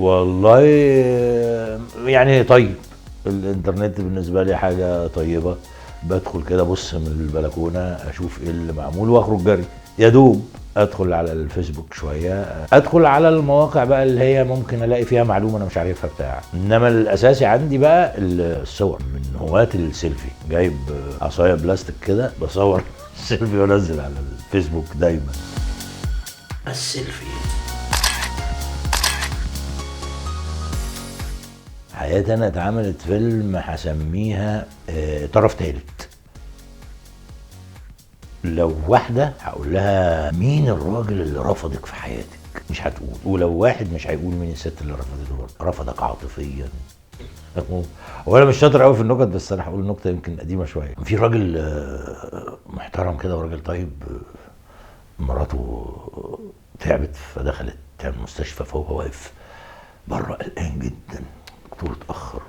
والله يعني طيب، الانترنت بالنسبه لي حاجه طيبه. بدخل كده ابص من البلكونه اشوف ايه اللي معمول واخرج جري يا دوب. ادخل على الفيسبوك شويه، ادخل على المواقع بقى اللي هي ممكن الاقي فيها معلومه انا مش عارفها بتاع. انما الاساسي عندي بقى الصور. من هواة السيلفي، جايب عصايه بلاستيك كده بصور سيلفي وانزل على الفيسبوك دايما. السيلفي. حياتي انا اتعملت فيلم هسميها طرف تالت. لو واحدة هقول لها مين الراجل اللي رفضك في حياتك، مش هتقول. ولو واحد مش هيقول مين الست اللي رفضك عاطفيا. وانا مش شاطر قوي في النكت، بس انا هقول نكته يمكن قديمه شويه. في راجل محترم كده وراجل طيب، مراته تعبت فدخلت تعمل مستشفى، فهو واقف بره قلقان جدا. الدكتور اتاخر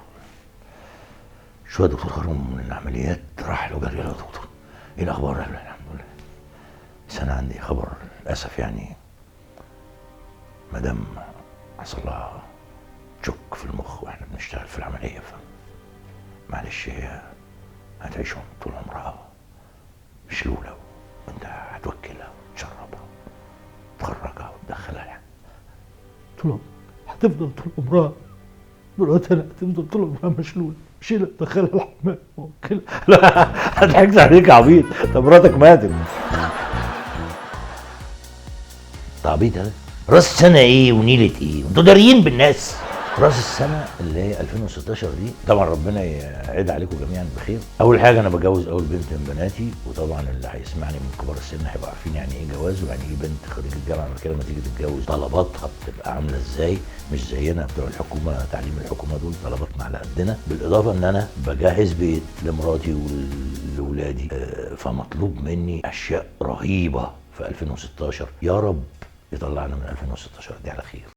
شويه، الدكتور خرج من العمليات راح له جري له: دكتور ايه الاخبار؟ قال له: الحمد لله، بس انا عندي خبر للاسف، يعني مدام حصل لها شك في المخ واحنا بنشتغل في العمليه، معلش هي هتعيشهم طول عمرها مشلوله، وانت هتوكلها وتشربها وتخرجها وتدخلها يعني. قلت له: هتفضل طول عمرها مراتي، انا هتفضل طول عمرها مشلوله، شيلها دخلها الحمام وكلها. لا هضحكت عليك يا عبيط، طب مراتك ماتت. عبيط ده. راس السنه ايه ونيله ايه؟ انتوا داريين بالناس. راس السنه اللي هي 2016 دي، طبعا ربنا يعيد عليكم جميعا بخير. اول حاجه انا بجوز اول بنت من بناتي، وطبعا اللي هيسمعني من كبار السن هيبقوا عارفين يعني ايه جواز ويعني ايه بنت خريجه الجامعه كده لما تيجي تتجوز طلباتها بتبقى عامله ازاي. مش زينا بتوع الحكومه، تعليم الحكومه دول طلباتنا على قدنا. بالاضافه ان انا بجهز بيت لمراتي ولولادي، فمطلوب مني اشياء رهيبه في 2016. يا رب يطلعنا من 2016 دي على خير.